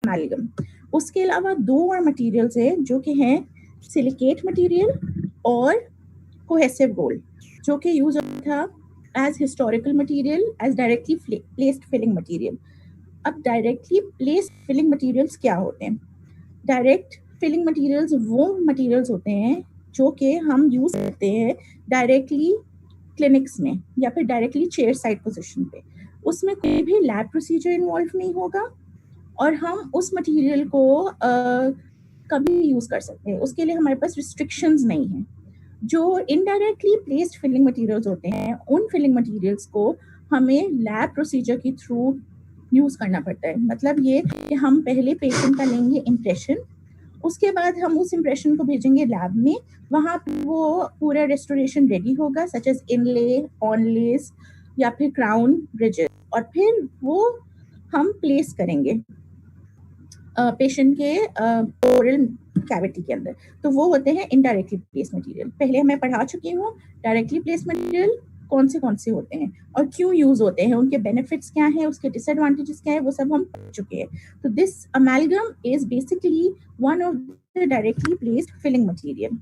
Amalgam. उसके अलावा 2 और मटेरियल्स है जो कि हैं सिलिकेट मटेरियल और कोहेसिव गोल्ड, जो कि यूज होता था as historical material, as directly placed filling material. अब डायरेक्टली प्लेस्ड फिलिंग मटेरियल्स क्या होते हैं? डायरेक्ट फिलिंग मटेरियल्स वो मटेरियल्स होते हैं जो कि हम यूज करते हैं डायरेक्टली क्लिनिक्स में या फिर डायरेक्टली चेयर साइड पोजीशन पे। उसमें कोई भी लैब प्रोसीजर इन्वॉल्व नहीं होगा और हम उस मटेरियल को कभी यूज कर सकते हैं, उसके लिए हमारे पास रिस्ट्रिक्शंस नहीं है। जो इनडायरेक्टली प्लेस्ड फिलिंग मटेरियल्स होते हैं, उन फिलिंग मटेरियल्स को हमें लैब प्रोसीजर के थ्रू यूज करना पड़ता है। मतलब ये कि हम पहले पेशेंट का लेंगे इम्प्रेशन, उसके बाद हम उस इम्प्रेशन को भेजेंगे लैब में, वहाँ वो पूरा रेस्टोरेशन रेडी होगा, सच एज इनले, ऑनलेस या फिर क्राउन ब्रिजेस, और फिर वो हम प्लेस करेंगे पेशेंट के ओरल कैविटी के अंदर। तो वो होते हैं इनडायरेक्टली प्लेस मटेरियल। पहले मैं पढ़ा चुकी हूँ डायरेक्टली प्लेस मटेरियल कौन से होते हैं और क्यों यूज होते हैं, उनके बेनिफिट्स क्या हैं, उसके डिसएडवांटेजेस क्या है, वो सब हम पढ़ चुके हैं। तो this amalgam is basically one of the directly placed filling material.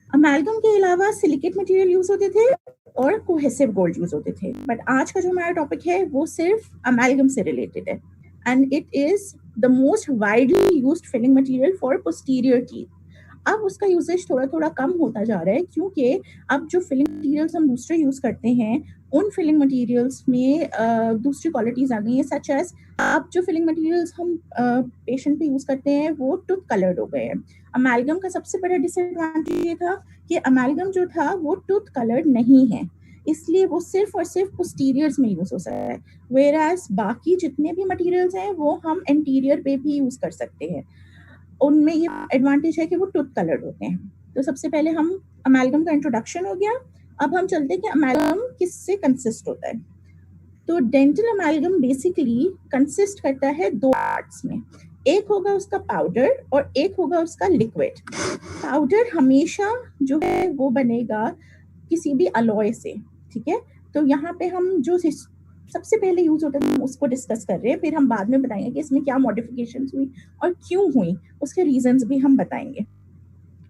Amalgam के अलावा सिलिकेट मटेरियल यूज होते थे और कोहेसिव गोल्ड यूज होते थे, बट आज का जो हमारा टॉपिक है वो सिर्फ अमेलगम से रिलेटेड है, and it is the most widely used filling material for posterior teeth. अब उसका यूसेज थोड़ा थोड़ा कम होता जा रहा है क्योंकि अब जो फिलिंग मटेरियल्स हम दूसरे यूज करते हैं उन फिलिंग मटेरियल्स में दूसरी क्वालिटीज आ गई हैं, सच एज अब जो फिलिंग मटेरियल्स हम पेशेंट पे यूज करते हैं वो टूथ कलर्ड हो गए हैं। अमेलगम का सबसे बड़ा डिसएडवांटेज ये था कि अमेलगम जो था वो टूथ कलर्ड नहीं है, इसलिए वो सिर्फ और सिर्फ पोस्टीरियर्स में यूज हो सकता है, वेराज बाकी जितने भी मटेरियल्स हैं वो हम इंटीरियर पे भी यूज कर सकते हैं। उनमें ये एडवांटेज है कि वो टूथ कलर्ड होते हैं। तो सबसे पहले हम अमेलगम का इंट्रोडक्शन हो गया। अब हम चलते हैं कि अमेलगम किससे कंसिस्ट होता है। तो डेंटल अमेलगम बेसिकली कंसिस्ट करता है 2 पार्ट्स में, एक होगा उसका पाउडर और एक होगा उसका लिक्विड। पाउडर हमेशा जो है वो बनेगा किसी भी अलॉय से, ठीक है। तो यहाँ पे हम जो सबसे पहले यूज होता है उसको डिस्कस कर रहे हैं, फिर हम बाद में बताएंगे कि इसमें क्या मॉडिफिकेशंस हुई और क्यों हुई, उसके रीजंस भी हम बताएंगे।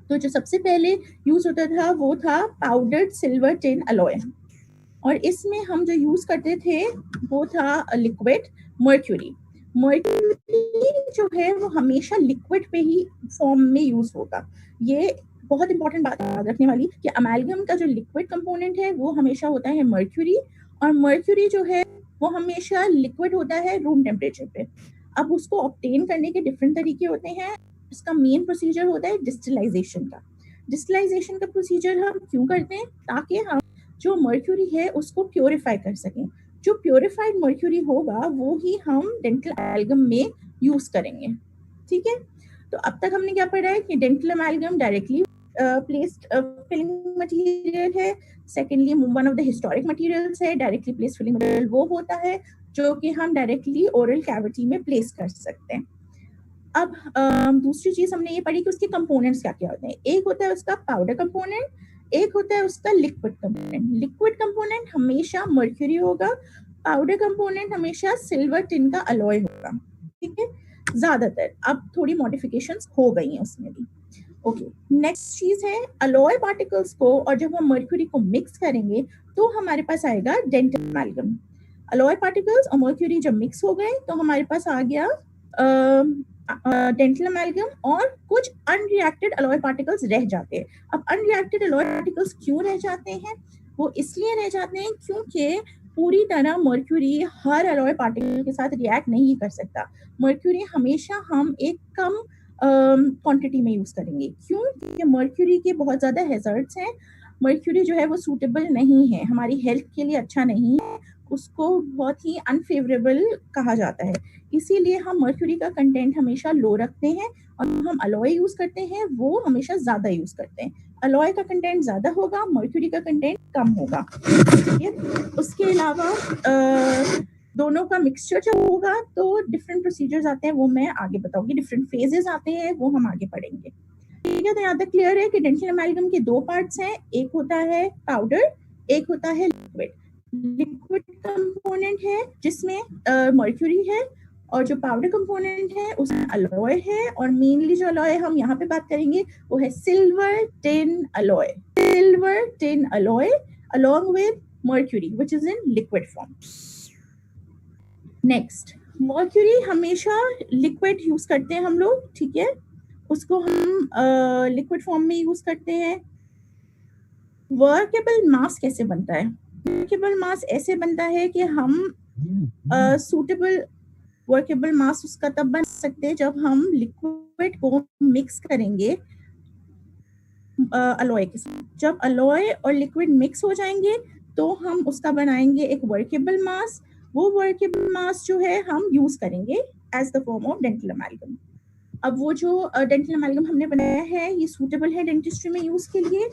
तो जो सबसे पहले यूज होता था वो था पाउडर्ड सिल्वर टिन अलॉय, और इसमें हम जो यूज करते थे वो था लिक्विड मर्क्यूरी। मर्क्यूरी जो है वो हमेशा लिक्विड पे ही फॉर्म में यूज होगा। ये बहुत इंपॉर्टेंट बात याद रखने वाली कि अमेलगम का जो लिक्विड कंपोनेंट है वो हमेशा होता है मर्क्यूरी, और मर्क्यूरी जो है वो हमेशा लिक्विड होता है रूम टेम्परेचर पे। अब उसको ऑब्टेन करने के डिफरेंट तरीके होते हैं। इसका मेन प्रोसीजर होता है डिस्टिलाइजेशन का। डिस्टिलाइजेशन का प्रोसीजर हम क्यों करते हैं? ताकि हम जो मर्क्यूरी है उसको प्योरीफाई कर सकें। जो प्योरीफाइड मर्क्यूरी होगा वो ही हम डेंटल अमेलगम में यूज करेंगे, ठीक है। तो अब तक हमने क्या पढ़ा है कि dental amalgam directly placed filling material है। Secondly one of the historic materials है। डायरेक्टली प्लेस्ड फिलिंग मटेरियल वो होता है जो कि हम डायरेक्टली ओरल कैविटी में प्लेस कर सकते हैं। अब दूसरी चीज हमने ये पढ़ी कि उसके कंपोनेंट्स क्या क्या होते हैं। एक होता है उसका पाउडर कंपोनेंट, एक होता है उसका लिक्विड कंपोनेंट। लिक्विड कंपोनेंट हमेशा मर्क्यूरी होगा, पाउडर कंपोनेंट हमेशा सिल्वर टिन का अलॉय होगा, ठीक है, ज्यादातर। अब थोड़ी मॉडिफिकेशंस हो गई हैं उसमें भी। ओके, नेक्स्ट चीज है अलॉय पार्टिकल्स को, और जब हम मर्क्यूरी को मिक्स करेंगे तो हमारे पास आएगा डेंटल अमेलगम। अलॉय पार्टिकल्स और मर्क्यूरी जब मिक्स हो गए तो हमारे पास आ गया डेंटल अमेलगम, और कुछ अनरिएक्टेड अलॉय पार्टिकल्स रह जाते हैं। अब अनरिएक्टेड अलॉय पार्टिकल्स क्यों रह जाते हैं? वो इसलिए रह जाते हैं क्योंकि पूरी तरह मर्क्यूरी हर अलॉय पार्टिकल के साथ रिएक्ट नहीं कर सकता। मर्क्यूरी हमेशा हम एक कम क्वांटिटी में यूज करेंगे। क्यों? क्योंकि मर्क्यूरी के बहुत ज्यादा हैजर्ड्स हैं। मर्क्यूरी जो है वो सूटेबल नहीं है, हमारी हेल्थ के लिए अच्छा नहीं है, उसको बहुत ही अनफेवरेबल कहा जाता है। इसीलिए हम मर्क्यूरी का कंटेंट हमेशा लो रखते हैं, और हम अलॉय यूज करते हैं वो हमेशा ज्यादा यूज करते हैं। अलॉय का कंटेंट ज्यादा होगा, मर्क्यूरी का कंटेंट कम होगा, ठीक है। उसके अलावा दोनों का मिक्सचर जब होगा तो डिफरेंट प्रोसीजर्स आते हैं, वो मैं आगे बताऊंगी। डिफरेंट फेजेस आते हैं वो हम आगे पढ़ेंगे, ठीक है। तो यहाँ तक क्लियर है कि डेंटल अमेलगम के 2 पार्ट्स हैं, एक होता है पाउडर, एक होता है लिक्विड। लिक्विड कंपोनेंट है जिसमें मर्क्यूरी है, और जो पाउडर कंपोनेंट है उसमें अलॉय है, और मेनली जो अलॉय हम यहाँ पे बात करेंगे वो है silver tin alloy, silver tin alloy along with mercury which is in liquid form. Next, mercury हमेशा लिक्विड यूज करते हैं हम लोग, ठीक है, उसको हम लिक्विड फॉर्म में यूज करते हैं। वर्केबल मास कैसे बनता है? वर्केबल मास ऐसे बनता है कि हम सूटेबल वर्केबल मास उसका तब बन सकते हैं जब हम लिक्विड को मिक्स करेंगे अलॉय के साथ। जब अलॉय और लिक्विड मिक्स हो जाएंगे तो हम उसका बनाएंगे एक वर्केबल मास। वो वर्केबल मास जो है हम यूज करेंगे as the form of dental amalgam. अब वो जो डेंटल अमेलगम हमने बनाया है ये सूटेबल है डेंटिस्ट्री में यूज के लिए,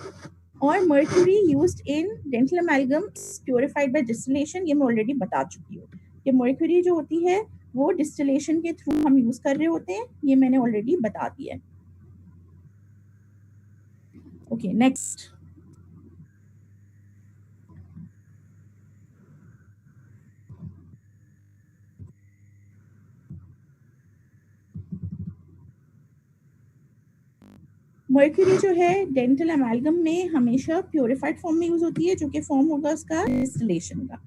और mercury used in dental amalgam purified by distillation, ये मैं ऑलरेडी बता चुकी हूँ कि मर्क्यूरी जो होती है वो डिस्टिलेशन के थ्रू हम यूज कर रहे होते हैं, ये मैंने ऑलरेडी बता दिया है। ओके, नेक्स्ट, मर्क्यूरी जो है डेंटल अमेलगम में हमेशा प्योरिफाइड फॉर्म में यूज होती है, जो कि फॉर्म होगा उसका डिस्टिलेशन का।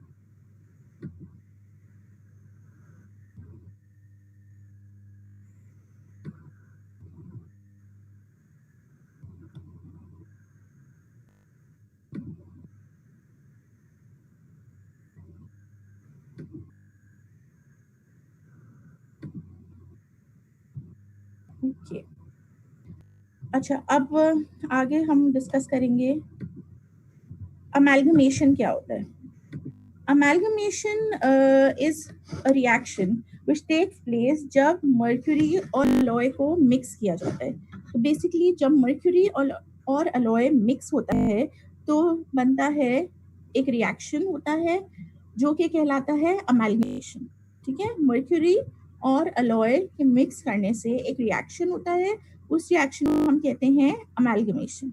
ओके, अच्छा, अब आगे हम डिस्कस करेंगे अमेलगमेशन क्या होता है। Amalgamation is a reaction which takes place जब मर्क्यूरी और अलॉय को मिक्स किया जाता है। तो बेसिकली जब मर्क्यूरी और अलॉय मिक्स होता है तो बनता है एक रिएक्शन होता है जो कि कहलाता है अमेलगमेशन, ठीक है। मर्क्यूरी और अलॉय के मिक्स करने से एक रिएक्शन होता है, उस रिएक्शन को हम कहते हैं अमेलगमेशन।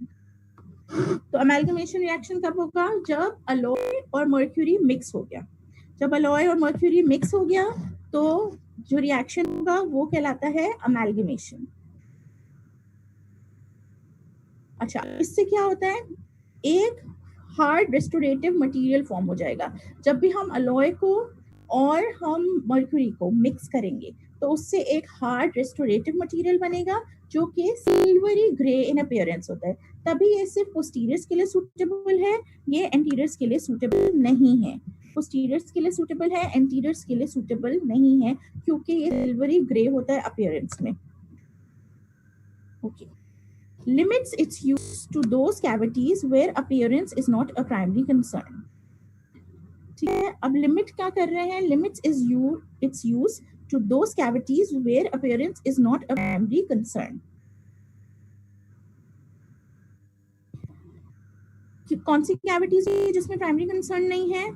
तो अमेलगमेशन रिएक्शन कब होगा? जब अलॉय और मर्क्यूरी मिक्स हो गया। जब अलॉय और मर्क्यूरी मिक्स हो गया तो जो रिएक्शन होगा वो कहलाता है अमेलगमेशन। अच्छा, इससे क्या होता है? एक हार्ड रेस्टोरेटिव मटेरियल फॉर्म हो जाएगा। जब भी हम अलॉय को और हम मर्क्यूरी को मिक्स करेंगे तो उससे एक हार्ड रेस्टोरेटिव मटेरियल बनेगा जो कि सिल्वरी ग्रे इन अपीयरेंस होता है। तभी ये सिर्फ पोस्टीरियर्स के लिए सूटेबल है, ये एंटीरियर्स के लिए सूटेबल नहीं है। पोस्टीरियर्स के लिए सूटेबल है, एंटीरियर्स के लिए सूटेबल नहीं है, क्योंकि ये सिल्वरी ग्रे होता है अपीयरेंस में। Okay, limits its use to those cavities where appearance is not a primary concern. ठीक है, अब लिमिट क्या कर रहे हैं? Limits its use to those cavities where appearance is not a primary concern. कौन सी कैविटीज जिसमें प्राइमरी कंसर्न नहीं है?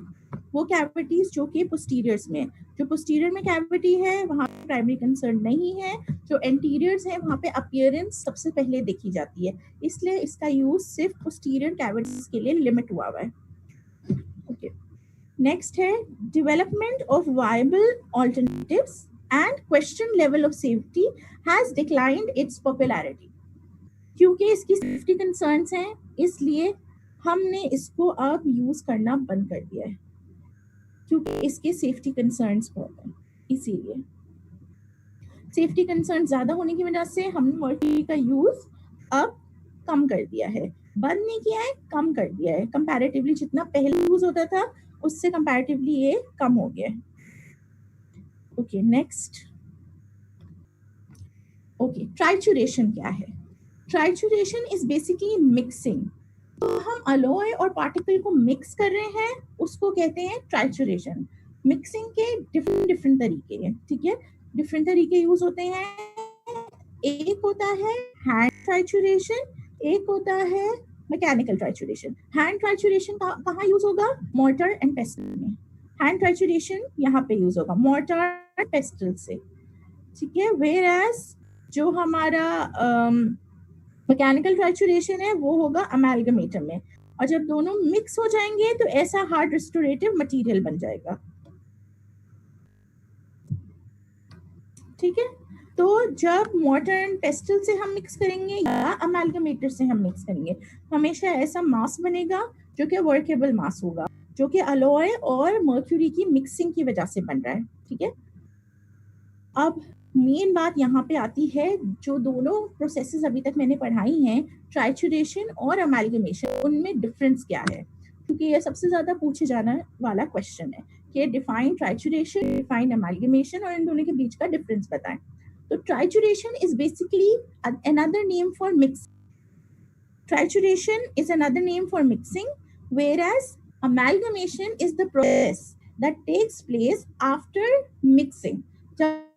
वो कैविटीज जो कि पोस्टीरियर्स में, जो पोस्टीरियर में कैविटी है वहां पे प्राइमरी कंसर्न नहीं है। जो एंटीरियर्स है वहां पे अपीयरेंस सबसे पहले देखी जाती है, इसलिए इसका यूज सिर्फ पोस्टीरियर कैविटीज के लिए लिमिट हुआ है। ओके, नेक्स्ट है development of viable alternatives and question level of safety has declined it's popularity. क्योंकि इसकी सेफ्टी कंसर्न्स हैं इसलिए हमने इसको अब यूज करना बंद कर दिया है, क्योंकि इसके सेफ्टी कंसर्न्स बहुत हैं। इसीलिए सेफ्टी कंसर्न ज्यादा होने की वजह से हमने मर्क्यूरी का यूज अब कम कर दिया है, बंद नहीं किया है, कम कर दिया है। कंपैरेटिवली जितना पहले यूज होता था उससे कंपैरेटिवली ये कम हो गया है। Okay, next. ओके, ट्राइचुरेशन क्या है? Trituration is basically mixing. तो हम अलॉय और पार्टिकल को मिक्स कर रहे हैं, उसको कहते हैं ट्राइचुरेशन। मिक्सिंग के डिफरेंट तरीके हैं, ठीक है, डिफरेंट तरीके यूज होते हैं। एक होता है हैंड ट्राइचुरेशन, एक होता है मैकेनिकल ट्राइचुरेशन। हैंड ट्राइचुरेशन कहाँ यूज होगा? मॉर्टर एंड पेस्टल में। हैंड ट्राइचुरेशन यहाँ पे यूज होगा मॉर्टर एंड पेस्टल से, ठीक है। वेयर एज जो हमारा मैकेनिकल ट्राइचुरेशन है वो होगा अमेलगमेटर में, और जब दोनों मिक्स हो जाएंगे तो ऐसा हार्ड रेस्टोरेटिव मटेरियल बन जाएगा। ठीक है, तो जब मोर्टर एंड पेस्टल से हम मिक्स करेंगे या अमेलगमेटर से हम मिक्स करेंगे, हमेशा ऐसा मास बनेगा जो कि वर्केबल मास होगा, जो कि अलॉय और मर्क्यूरी की मिक्सिंग की वजह से बन रहा है। ठीक है, अब मेन बात यहाँ पे आती है, जो दोनों प्रोसेसेस अभी तक मैंने पढ़ाई हैं, ट्राइचुरेशन और अमेलगमेशन, उनमें डिफरेंस क्या है, क्योंकि ये सबसे ज्यादा पूछे जाने वाला क्वेश्चन है कि डिफाइन ट्राइचुरेशन, डिफाइन अमेलगमेशन, और इन दोनों के बीच का डिफरेंस बताएं। तो trituration is basically another name for mix. Trituration is another name for mixing, whereas amalgamation is the process that takes place after mixing. जब